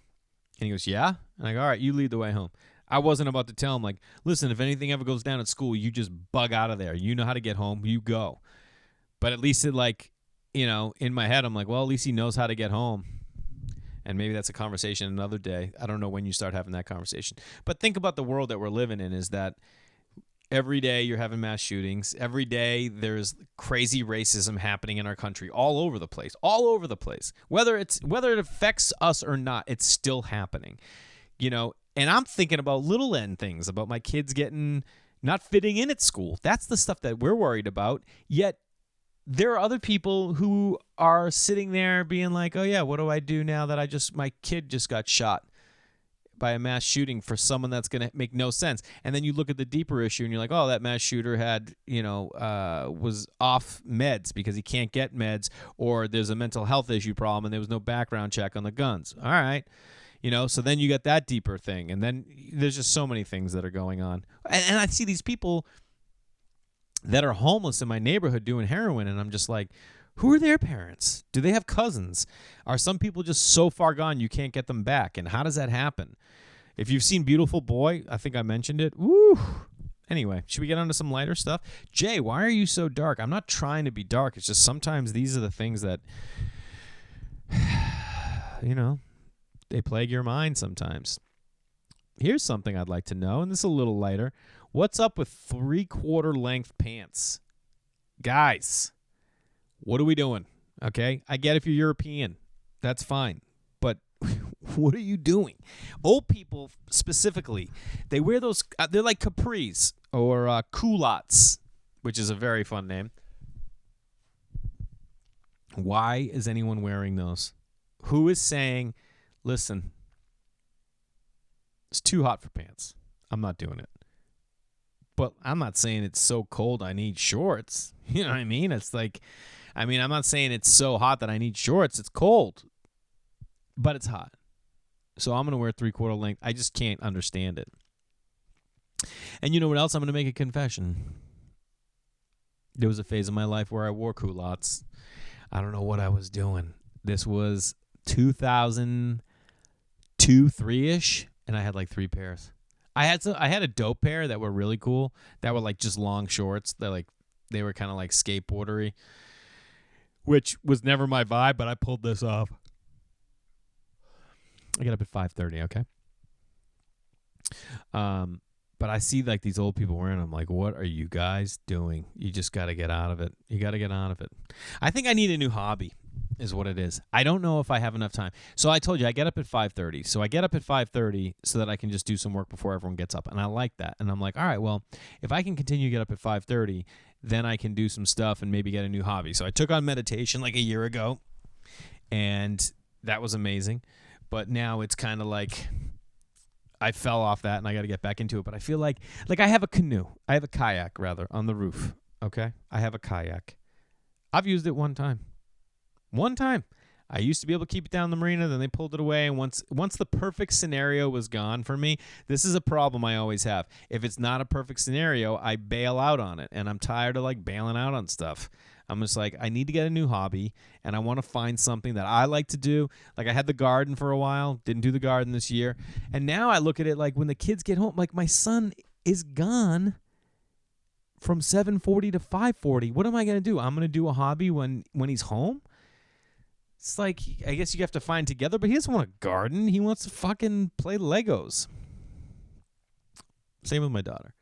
And he goes, yeah. And I go, all right, you lead the way home. I wasn't about to tell him, like, listen, if anything ever goes down at school, you just bug out of there. You know how to get home. You go. But at least it, like, in my head, I'm like, well, at least he knows how to get home. And maybe that's a conversation another day. I don't know when you start having that conversation. But think about the world that we're living in, is that every day you're having mass shootings. Every day there's crazy racism happening in our country all over the place. All over the place. Whether it affects us or not, it's still happening. And I'm thinking about little end things, about my kids not fitting in at school. That's the stuff that we're worried about. Yet there are other people who are sitting there being like, oh yeah, what do I do now that my kid just got shot by a mass shooting for someone that's going to make no sense? And then you look at the deeper issue and you're like, oh, that mass shooter was off meds because he can't get meds, or there's a mental health issue problem and there was no background check on the guns. All right. So then you get that deeper thing. And then there's just so many things that are going on. And I see these people that are homeless in my neighborhood doing heroin, and I'm just like, who are their parents? Do they have cousins? Are some people just so far gone you can't get them back? And how does that happen? If you've seen Beautiful Boy, I think I mentioned it. Woo! Anyway, should we get on to some lighter stuff? Jay, why are you so dark? I'm not trying to be dark. It's just sometimes these are the things that, they plague your mind sometimes. Here's something I'd like to know, and this is a little lighter. What's up with 3/4 length pants? Guys, what are we doing? Okay? I get if you're European. That's fine. But what are you doing? Old people specifically, they wear those, they're like capris or culottes, which is a very fun name. Why is anyone wearing those? Who is saying, listen, it's too hot for pants. I'm not doing it. But I'm not saying it's so cold I need shorts. You know what I mean? It's like, I'm not saying it's so hot that I need shorts. It's cold, but it's hot. So I'm going to wear 3/4 length. I just can't understand it. And you know what else? I'm going to make a confession. There was a phase of my life where I wore culottes. I don't know what I was doing. This was 2002, 3-ish, and I had like 3 pairs. I had a dope pair that were really cool, that were like just long shorts. They were kind of like skateboardery, which was never my vibe, but I pulled this off. I get up at 5:30, okay? But I see like these old people wearing them. I'm like, what are you guys doing? You just got to get out of it. You got to get out of it. I think I need a new hobby is what it is. I don't know if I have enough time. So I told you I get up at 5:30. So I get up at 5:30 so that I can just do some work before everyone gets up. And I like that. And I'm like, all right, well, if I can continue to get up at 5:30, then I can do some stuff and maybe get a new hobby. So I took on meditation like a year ago, and that was amazing. But now it's kind of like I fell off that and I got to get back into it. But I feel like I have a canoe. I have a kayak, rather, on the roof. Okay? I have a kayak. I've used it one time. One time. I used to be able to keep it down the marina, then they pulled it away. And once the perfect scenario was gone for me, this is a problem I always have. If it's not a perfect scenario, I bail out on it. And I'm tired of like bailing out on stuff. I'm just like, I need to get a new hobby, and I want to find something that I like to do. Like I had the garden for a while, didn't do the garden this year. And now I look at it like when the kids get home, like my son is gone from 7:40 to 5:40. What am I going to do? I'm going to do a hobby when he's home? It's like, I guess you have to find together, but he doesn't want a garden. He wants to fucking play Legos. Same with my daughter.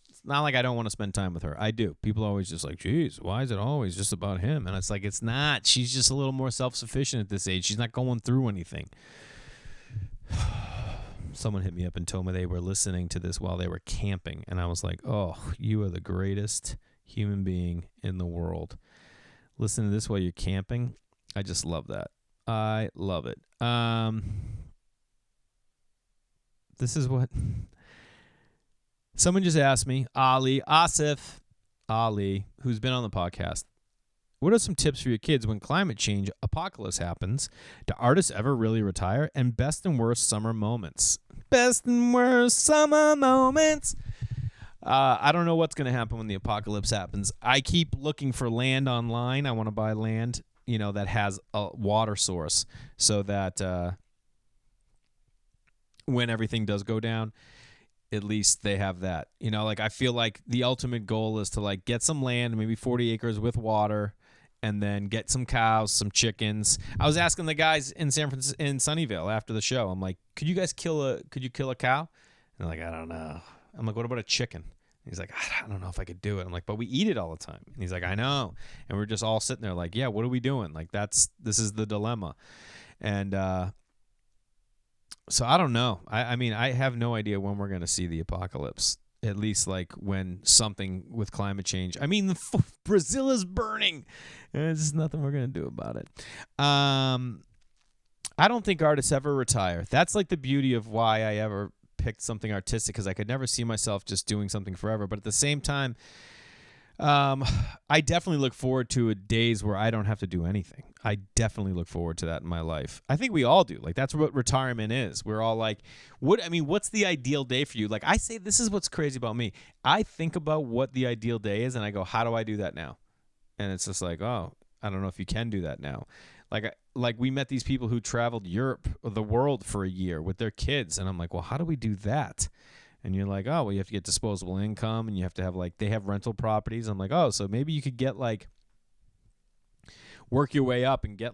It's not like I don't want to spend time with her. I do. People are always just like, geez, why is it always just about him? And it's like, it's not. She's just a little more self-sufficient at this age. She's not going through anything. Someone hit me up and told me they were listening to this while they were camping. And I was like, oh, you are the greatest human being in the world. Listen to this while you're camping. I just love that. I love it. This is what someone just asked me, Asif Ali, who's been on the podcast. What are some tips for your kids when climate change apocalypse happens? Do artists ever really retire? And best and worst summer moments. Best and worst summer moments. I don't know what's going to happen when the apocalypse happens. I keep looking for land online. I want to buy land, that has a water source so that when everything does go down, at least they have that. I feel like the ultimate goal is to get some land, maybe 40 acres with water, and then get some cows, some chickens. I was asking the guys in in Sunnyvale after the show. I'm like, could you kill a cow? And they're like, I don't know. I'm like, what about a chicken? He's like, I don't know if I could do it. I'm like, but we eat it all the time. And he's like, I know. And we're just all sitting there like, yeah, what are we doing? This is the dilemma. And so I don't know. I mean, I have no idea when we're going to see the apocalypse, at least when something with climate change. I mean, Brazil is burning. There's nothing we're going to do about it. I don't think artists ever retire. That's the beauty of why I ever picked something artistic, because I could never see myself just doing something forever. But at the same time, I definitely look forward to days where I don't have to do anything. I definitely look forward to that in my life. I think we all do. That's what retirement is. We're all like, what's the ideal day for you? I say, this is what's crazy about me. I think about what the ideal day is, and I go, how do I do that now? And it's just like, oh, I don't know if you can do that now. We met these people who traveled Europe or the world for a year with their kids. And I'm like, well, how do we do that? And you're like, oh, well, you have to get disposable income, and you have to have they have rental properties. I'm like, oh, so maybe you could get work your way up and get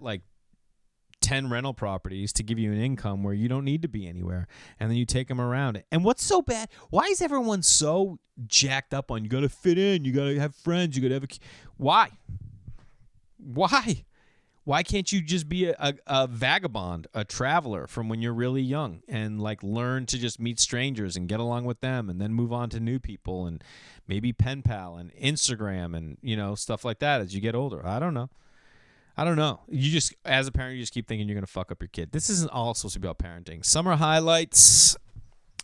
10 rental properties to give you an income where you don't need to be anywhere. And then you take them around. And what's so bad? Why is everyone so jacked up on you got to fit in, you got to have friends, you got to have Why? Why can't you just be a vagabond, a traveler from when you're really young, and learn to just meet strangers and get along with them, and then move on to new people, and maybe pen pal and Instagram and stuff like that as you get older? I don't know. You just, as a parent, you just keep thinking you're going to fuck up your kid. This isn't all supposed to be about parenting. Summer highlights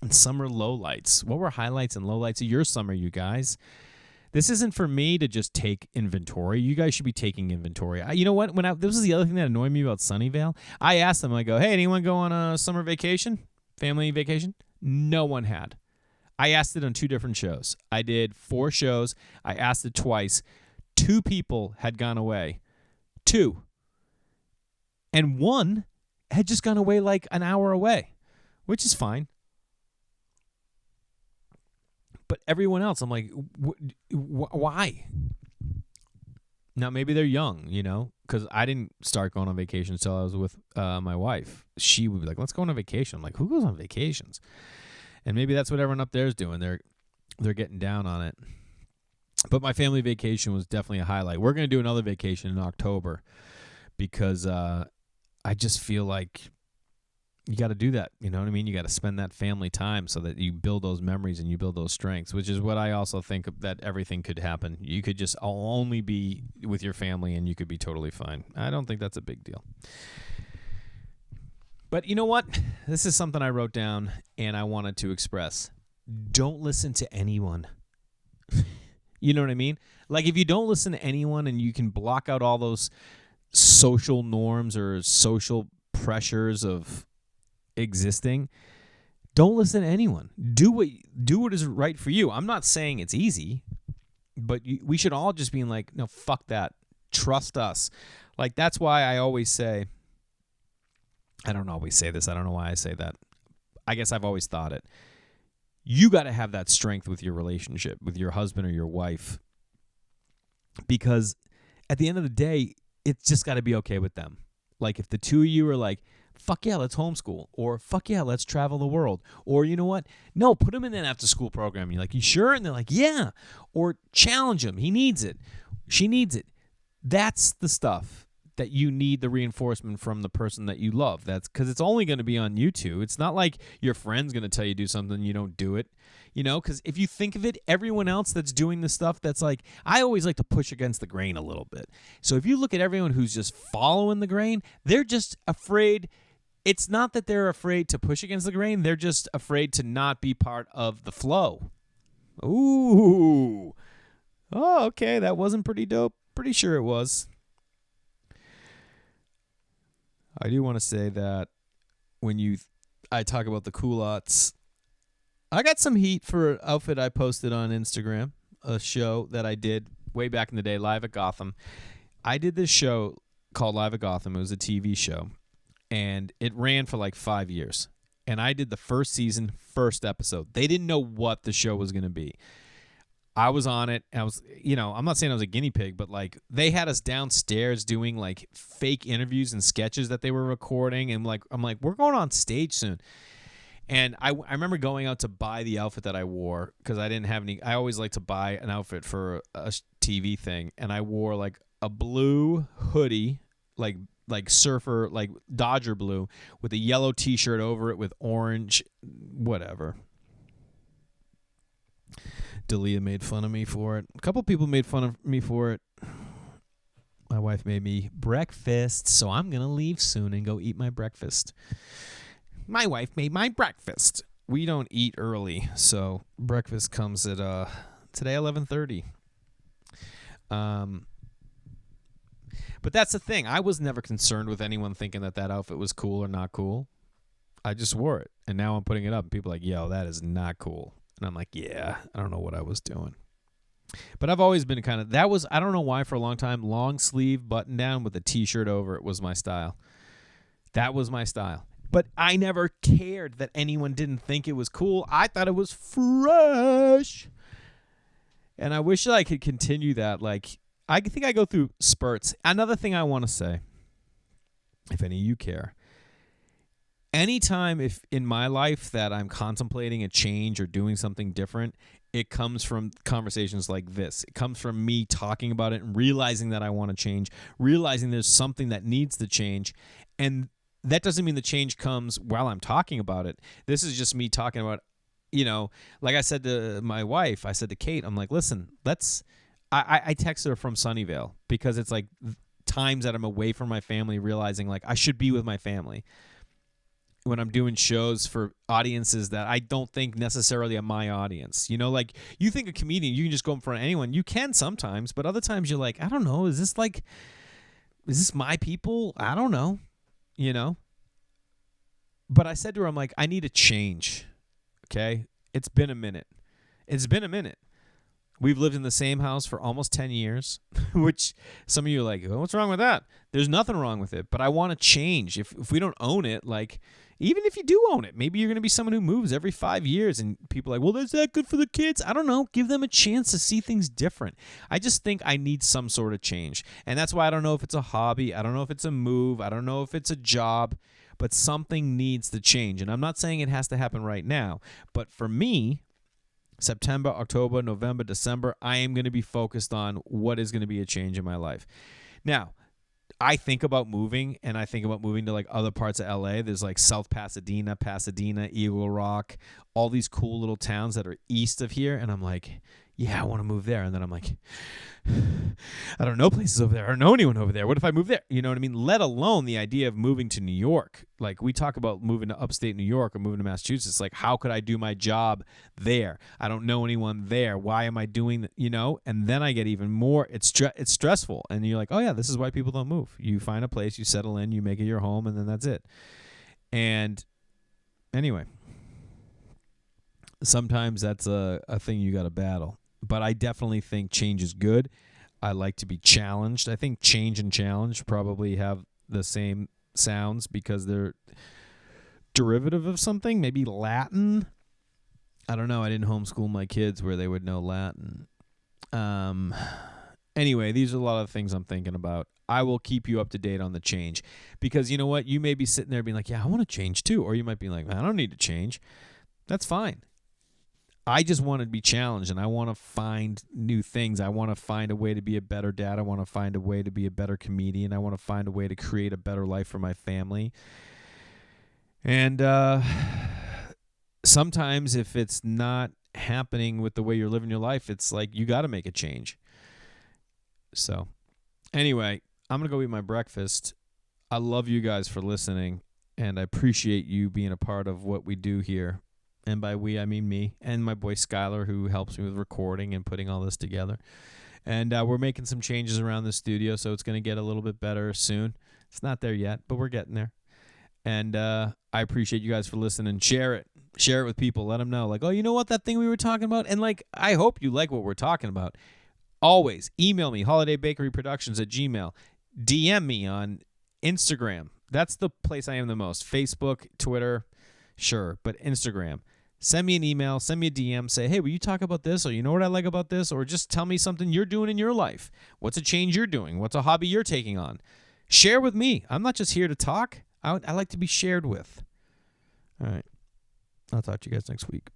and summer lowlights. What were highlights and lowlights of your summer, you guys? This isn't for me to just take inventory. You guys should be taking inventory. You know what? This is the other thing that annoyed me about Sunnyvale. I asked them, I go, hey, anyone go on a summer vacation? Family vacation? No one had. I asked it on 2 different shows. I did 4 shows. I asked it twice. 2 people had gone away. 2. And 1 had just gone away an hour away, which is fine. But everyone else, I'm like, why? Now, maybe they're young, because I didn't start going on vacation until I was with my wife. She would be like, let's go on a vacation. I'm like, who goes on vacations? And maybe that's what everyone up there is doing. They're getting down on it. But my family vacation was definitely a highlight. We're going to do another vacation in October because I just feel like you got to do that. You know what I mean? You got to spend that family time so that you build those memories and you build those strengths, which is what I also think that everything could happen. You could just only be with your family and you could be totally fine. I don't think that's a big deal. But you know what? This is something I wrote down and I wanted to express. Don't listen to anyone. You know what I mean? Like, if you don't listen to anyone and you can block out all those social norms or social pressures of existing, don't listen to anyone. Do what is right for you. I'm not saying it's easy, but we should all just be like, no, fuck that. Trust us. Like, that's why I always say, I don't always say this. I don't know why I say that. I guess I've always thought it. You got to have that strength with your relationship, with your husband or your wife, because at the end of the day, it's just got to be okay with them. Like, if the two of you are like, fuck yeah, let's homeschool, or fuck yeah, let's travel the world, or you know what? No, put him in an after-school program. You're like, you sure? And they're like, yeah. Or challenge him. He needs it. She needs it. That's the stuff that you need the reinforcement from the person that you love. That's because it's only going to be on you two. It's not like your friend's going to tell you to do something, you don't do it. You know, because if you think of it, everyone else that's doing the stuff that's like, I always like to push against the grain a little bit. So if you look at everyone who's just following the grain, they're just afraid. It's not that they're afraid to push against the grain. They're just afraid to not be part of the flow. Ooh. Oh, okay. That wasn't pretty dope. Pretty sure it was. I do want to say that when I talk about the culottes, I got some heat for an outfit I posted on Instagram, a show that I did way back in the day, Live at Gotham. I did this show called Live at Gotham. It was a TV show, and it ran for like 5 years. And I did the first season, first episode. They didn't know what the show was going to be. I was on it. I was, I'm not saying I was a guinea pig, but like they had us downstairs doing like fake interviews and sketches that they were recording. And I'm like, we're going on stage soon. And I remember going out to buy the outfit that I wore because I didn't have any. I always like to buy an outfit for a TV thing. And I wore like a blue hoodie, like surfer, like Dodger blue, with a yellow T-shirt over it with orange, whatever. Dalia made fun of me for it. A couple people made fun of me for it. My wife made me breakfast, so I'm going to leave soon and go eat my breakfast. My wife made my breakfast. We don't eat early, so breakfast comes at today 11:30. But that's the thing. I was never concerned with anyone thinking that outfit was cool or not cool. I just wore it, and now I'm putting it up, and people are like, yo, that is not cool. And I'm like, yeah, I don't know what I was doing. But I've always been kind of, I don't know why for a long time, long sleeve button down with a T-shirt over it was my style. That was my style. But I never cared that anyone didn't think it was cool. I thought it was fresh. And I wish I could continue that. Like, I think I go through spurts. Another thing I want to say, if any of you care, anytime if in my life that I'm contemplating a change or doing something different, it comes from conversations like this. It comes from me talking about it and realizing that I want to change, realizing there's something that needs to change. And that doesn't mean the change comes while I'm talking about it. This is just me talking about, like I said to my wife, I said to Kate, I'm like, listen, I texted her from Sunnyvale because it's like times that I'm away from my family, realizing like I should be with my family when I'm doing shows for audiences that I don't think necessarily are my audience. Like you think a comedian, you can just go in front of anyone. You can sometimes, but other times you're like, I don't know. Is this my people? I don't know, But I said to her, I'm like, I need a change. Okay. It's been a minute. We've lived in the same house for almost 10 years, which some of you are like, oh, what's wrong with that? There's nothing wrong with it, but I want to change. If we don't own it, like, even if you do own it, maybe you're going to be someone who moves every 5 years and people are like, well, is that good for the kids? I don't know. Give them a chance to see things different. I just think I need some sort of change. And that's why I don't know if it's a hobby. I don't know if it's a move. I don't know if it's a job, but something needs to change. And I'm not saying it has to happen right now, but for me, September, October, November, December, I am going to be focused on what is going to be a change in my life. Now, I think about moving, and I think about moving to like other parts of LA. There's like South Pasadena, Eagle Rock, all these cool little towns that are east of here. And I'm like, yeah, I want to move there. And then I'm like, I don't know places over there. I don't know anyone over there. What if I move there? You know what I mean? Let alone the idea of moving to New York. Like, we talk about moving to upstate New York or moving to Massachusetts. Like, how could I do my job there? I don't know anyone there. Why am I doing that? You know? And then I get even more. It's stressful. And you're like, oh, yeah, this is why people don't move. You find a place, you settle in, you make it your home, and then that's it. And anyway, sometimes that's a thing you got to battle. But I definitely think change is good. I like to be challenged. I think change and challenge probably have the same sounds because they're derivative of something, maybe Latin. I don't know. I didn't homeschool my kids where they would know Latin. Anyway, these are a lot of things I'm thinking about. I will keep you up to date on the change because you know what? You may be sitting there being like, yeah, I want to change too. Or you might be like, I don't need to change. That's fine. I just want to be challenged, and I want to find new things. I want to find a way to be a better dad. I want to find a way to be a better comedian. I want to find a way to create a better life for my family. And sometimes if it's not happening with the way you're living your life, it's like you got to make a change. So anyway, I'm going to go eat my breakfast. I love you guys for listening, and I appreciate you being a part of what we do here. And by we, I mean me and my boy Skylar, who helps me with recording and putting all this together. And we're making some changes around the studio, so it's going to get a little bit better soon. It's not there yet, but we're getting there. And I appreciate you guys for listening. Share it. Share it with people. Let them know. Like, oh, you know what? That thing we were talking about? And, like, I hope you like what we're talking about. Always email me, holidaybakeryproductions@gmail. DM me on Instagram. That's the place I am the most. Facebook, Twitter, sure, but Instagram. Send me an email, send me a DM, say, hey, will you talk about this? Or you know what I like about this? Or just tell me something you're doing in your life. What's a change you're doing? What's a hobby you're taking on? Share with me. I'm not just here to talk. I like to be shared with. All right. I'll talk to you guys next week.